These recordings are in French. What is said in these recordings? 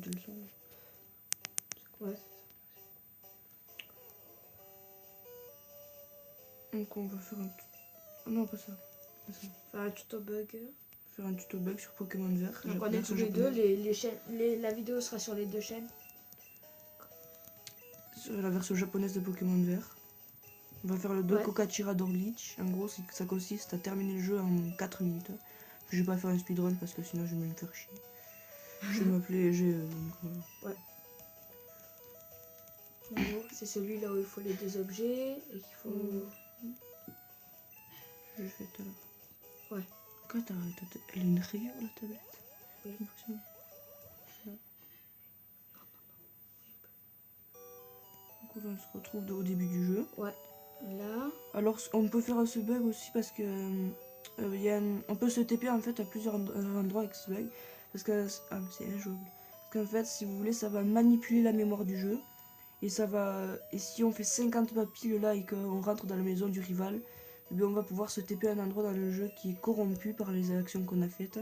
monter le son. Ouais. Donc on va faire un... Non, pas ça. Faire un tuto bug. Faire un tuto bug sur Pokémon Vert. Donc on est tous les deux, les chaînes, la vidéo sera sur les deux chaînes. Sur la version japonaise de Pokémon Vert. On va faire le 2 Ouais. Kokachira Door Glitch. En gros, ça consiste à terminer le jeu en 4 minutes. Je vais pas faire un speedrun parce que sinon je vais me faire chier. Je vais m'appeler G. Ouais. En gros, c'est celui-là où il faut les deux objets et qu'il faut... Je fais tout à l'heure. Ouais. Quoi, elle a une rayure la tablette? Oui. Impressionnant. Du coup, là, on se retrouve au début du jeu. Ouais. Là. Alors, on peut faire ce bug aussi parce que on peut se TP en fait à plusieurs endroits avec ce bug. Parce que c'est injouable. Parce qu'en fait, si vous voulez, ça va manipuler la mémoire du jeu. Et ça va. Et si on fait 50 pas pile là et qu'on rentre dans la maison du rival, eh bien, on va pouvoir se TP à un endroit dans le jeu qui est corrompu par les actions qu'on a faites.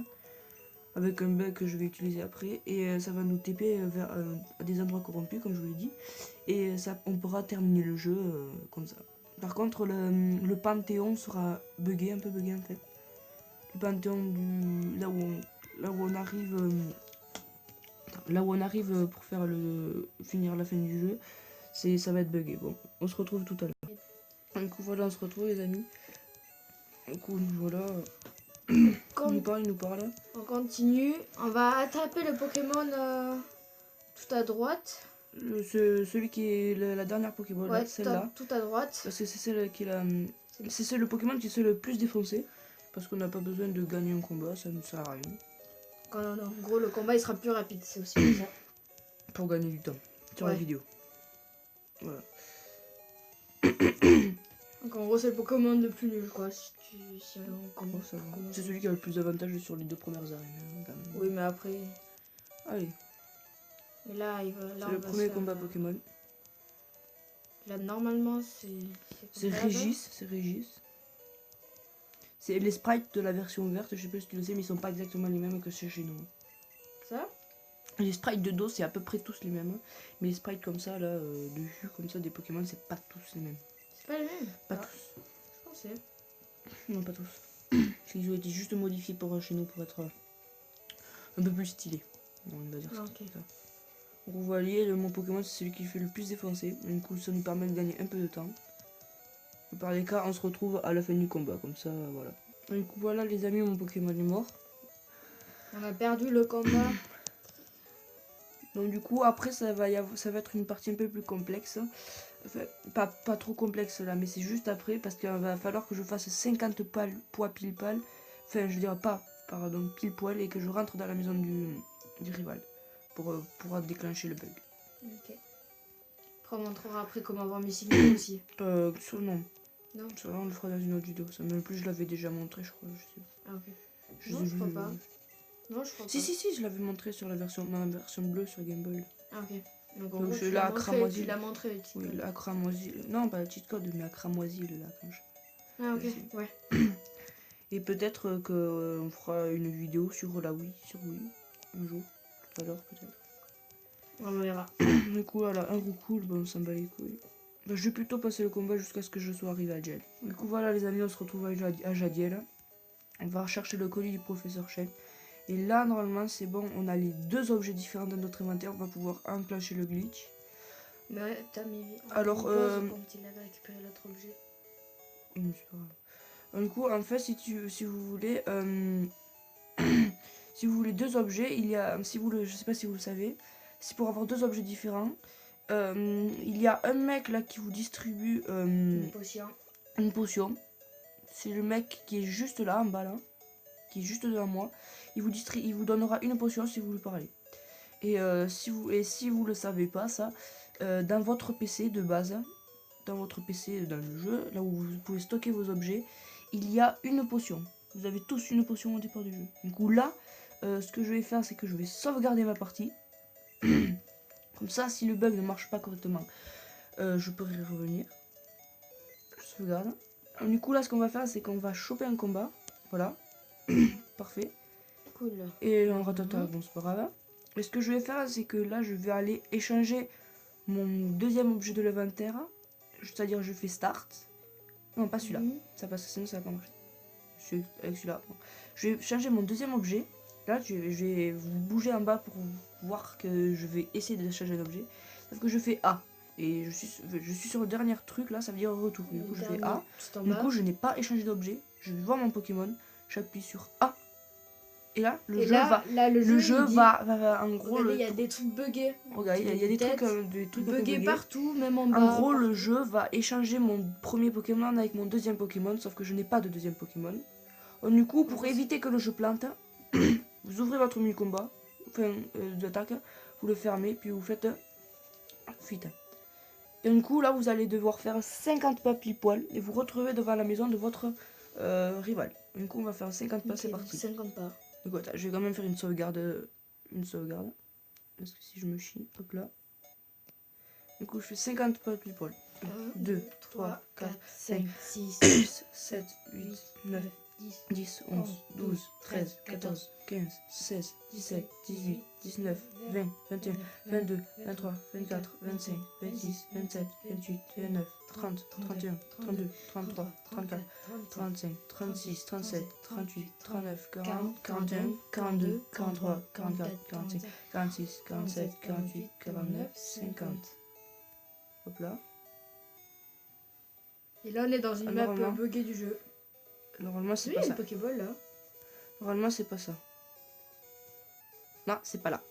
Avec un bug que je vais utiliser après. Et ça va nous TP vers à des endroits corrompus, comme je vous l'ai dit. Et ça, on pourra terminer le jeu comme ça. Par contre, le Panthéon sera buggé, un peu buggé en fait. Le Panthéon là où on arrive, pour faire finir la fin du jeu, ça va être buggé. Bon, on se retrouve tout à l'heure. Du coup, voilà, on se retrouve les amis. Du coup, voilà. Il nous parle. On continue. On va attraper le Pokémon tout à droite. Celui qui est la dernière Pokéball, Ouais, celle-là. tout à droite. Parce que c'est celle qui est c'est le Pokémon qui se le plus défoncé. Parce qu'on n'a pas besoin de gagner un combat, ça ne sert à rien. En gros, le combat il sera plus rapide, c'est aussi pour ça. Pour gagner du temps sur la vidéo. Voilà. Donc en gros, c'est le Pokémon le plus nul quoi. Si on commence. C'est celui qui a le plus d'avantages sur les 2 premières arènes. Oui, mais après. Allez. Et là, C'est le premier combat Pokémon. Là, normalement, c'est Régis. C'est les sprites de la version verte, je sais pas si tu le sais, mais ils sont pas exactement les mêmes que chez nous. Ça? Les sprites de dos, c'est à peu près tous les mêmes. Mais les sprites comme ça, là, de vue comme ça, des Pokémon, c'est pas tous les mêmes. C'est pas les mêmes? Pas tous. Je pensais. Non, pas tous. Ils ont été juste modifiés pour chez nous pour être un peu plus stylés. On va dire ça. Okay. Donc vous voyez, mon Pokémon, c'est celui qui fait le plus défoncer. Du coup, ça nous permet de gagner un peu de temps. Et par les cas, on se retrouve à la fin du combat, comme ça, voilà. Du coup, voilà les amis, mon Pokémon est mort. On a perdu le combat. Donc du coup, après, ça va être une partie un peu plus complexe. Enfin, pas trop complexe là, mais c'est juste après, parce qu'il va falloir que je fasse 50 poids pile poil. Enfin, je dirais pas, pardon, pile poil, et que je rentre dans la maison du rival pour pouvoir déclencher le bug. Ok. Après, on montrera après comment avoir mes signaux aussi. Ça, non. Non. Ça, on le fera dans une autre vidéo. Ça, mais en plus, je l'avais déjà montré, je crois. Je sais. Ah, ok. Je crois pas. Non, je crois pas. Si, je l'avais montré sur ma version bleue sur Game Boy. Ah, ok. Donc, en Donc gros, je l'ai cramoisi. Tu l'as montré, le Oui, la cramoisi. Non, pas le cheat code, mais la cramoisi, le lacage. Ah, ok, ouais. Et peut-être qu'on fera une vidéo sur la Wii, un jour, tout à l'heure peut-être. On verra. Du coup, voilà, un roucoule, bon, on s'en bat les couilles. Bah, je vais plutôt passer le combat jusqu'à ce que je sois arrivé à Jadiel. Du coup, voilà les amis, on se retrouve à Jadiel. On va rechercher le colis du professeur Chen. Et là, normalement, c'est bon, on a les 2 objets différents dans notre inventaire, on va pouvoir enclencher le glitch. Mais ouais, t'as mis. Alors, quand il avait récupéré l'autre objet. C'est pas grave. Du coup, en fait, si vous voulez, si vous voulez 2 objets, il y a, je sais pas si vous le savez, c'est pour avoir 2 objets différents. Il y a un mec là qui vous distribue une potion. C'est le mec qui est juste là en bas là, qui est juste devant moi. Il vous donnera une potion si vous lui parlez. Et si vous le savez pas ça, dans votre PC de base, dans le jeu, là où vous pouvez stocker vos objets, il y a une potion. Vous avez tous une potion au départ du jeu. Du coup là, ce que je vais faire, c'est que je vais sauvegarder ma partie. Comme ça, si le bug ne marche pas correctement, je pourrai y revenir. Je sauvegarde. Du coup là, ce qu'on va faire, c'est qu'on va choper un combat. Voilà. Parfait. Cool. Et on ratata, bon c'est pas grave. Et ce que je vais faire, c'est que là, je vais aller échanger mon deuxième objet de l'inventaire. C'est-à-dire, je fais start. Non, pas celui-là. Ça passe, sinon ça va pas marcher. Avec celui-là. Bon. Je vais changer mon deuxième objet. Là, je vais vous bouger en bas pour voir que je vais essayer de changer d'objet. Sauf que je fais A. Et je suis sur le dernier truc, là, ça veut dire retour. Du coup, je fais A. Du coup, je n'ai pas échangé d'objet. Je vais voir mon Pokémon. J'appuie sur A. Et là, le jeu va en gros... Regardez, il y a des trucs buggés. Regarde, il y a des trucs buggés partout, même en bas. En gros, le jeu va échanger mon premier Pokémon avec mon deuxième Pokémon, sauf que je n'ai pas de deuxième Pokémon. Donc, du coup, pour éviter que le jeu plante, vous ouvrez votre mini-combat, enfin, d'attaque, vous le fermez, puis vous faites fuite. Et du coup, là, vous allez devoir faire 50 pas pile poil et vous retrouver devant la maison de votre rival. Du coup, on va faire 50 pas, c'est parti. 50 pas. Donc, attends, je vais quand même faire une sauvegarde. Parce que si je me chie, hop là. Du coup, je fais 50 pas pile poil. 1, 2, 3, 4, 5, 6, 7, 8, 9, 10, 11, 12, 13, 14, 15, 16, 17, 18, 19, 20, 21, 22, 23, 24, 25, 26, 27, 28, 29, 30, 31, 32, 33, 34, 35, 36, 37, 38, 39, 40, 41, 42, 43, 44, 45, 46, 47, 48, 49, 50. Hop là. Et là, on est dans une map buggée du jeu. Normalement, c'est pas ça. Pokéball là. Normalement, c'est pas ça. Non, c'est pas là.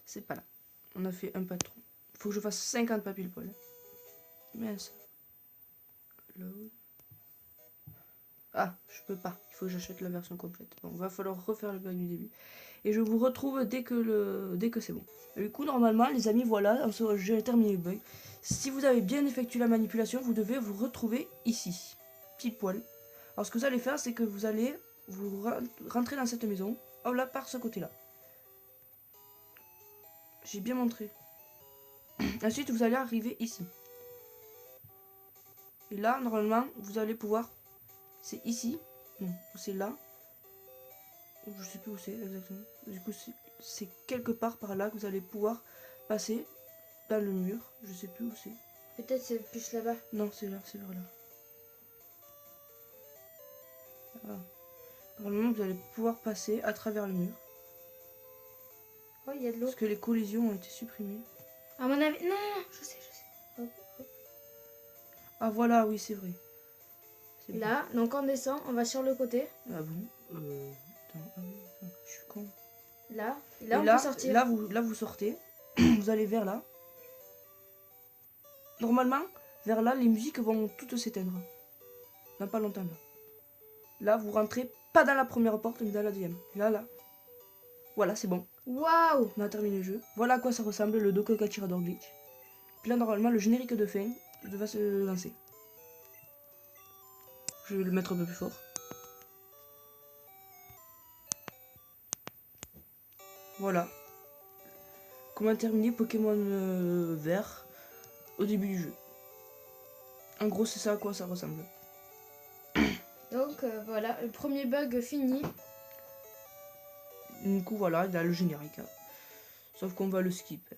C'est pas là. On a fait un pas trop. Faut que je fasse 50 pas pile poil. Mince. Load. Ah, je peux pas. Il faut que j'achète la version complète. Bon, va falloir refaire le bug du début. Et je vous retrouve dès que c'est bon. Et du coup, normalement, les amis, voilà, j'ai terminé le bug. Si vous avez bien effectué la manipulation, vous devez vous retrouver ici. Pile poil. Alors, ce que vous allez faire, c'est que vous allez vous rentrer dans cette maison. Hop là, par ce côté-là. J'ai bien montré. Ensuite, vous allez arriver ici. Et là, normalement, vous allez pouvoir... C'est ici. Non, c'est là. Je sais plus où c'est exactement. Du coup, c'est quelque part par là que vous allez pouvoir passer dans le mur. Je sais plus où c'est. Peut-être c'est plus là-bas. Non, c'est là, c'est vers là. Ah. Normalement, vous allez pouvoir passer à travers le mur. Oh, il y a de l'eau. Parce que les collisions ont été supprimées. À mon avis... Non, je sais. Hop, hop. Ah voilà, oui, c'est vrai. Là, donc on descend, on va sur le côté. Ah bon attends, je suis con. Là, on peut sortir. Là, vous sortez. Vous allez vers là. Normalement, vers là, les musiques vont toutes s'éteindre. Dans pas longtemps, là. Là, vous rentrez pas dans la première porte, mais dans la deuxième. Là. Voilà, c'est bon. Waouh! On a terminé le jeu. Voilà à quoi ça ressemble le Dokkan Tirador Glitch. Puis là, normalement, le générique de fin va se lancer. Je vais le mettre un peu plus fort. Voilà. Comment terminer Pokémon vert au début du jeu. En gros, c'est ça à quoi ça ressemble. Donc voilà, le premier bug fini. Du coup, voilà, il y a le générique. Hein. Sauf qu'on va le skip.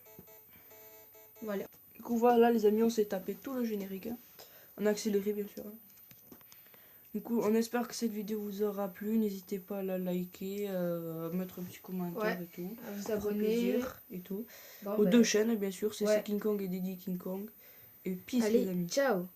Voilà. Du coup, voilà, les amis, on s'est tapé tout le générique. Hein. On a accéléré, bien sûr. Hein. Du coup, on espère que cette vidéo vous aura plu. N'hésitez pas à la liker, à mettre un petit commentaire et tout. À vous abonner. Et tout. Bon, Aux deux chaînes, bien sûr. C'est King Kong et Diddy King Kong. Et peace, allez, les amis. Ciao.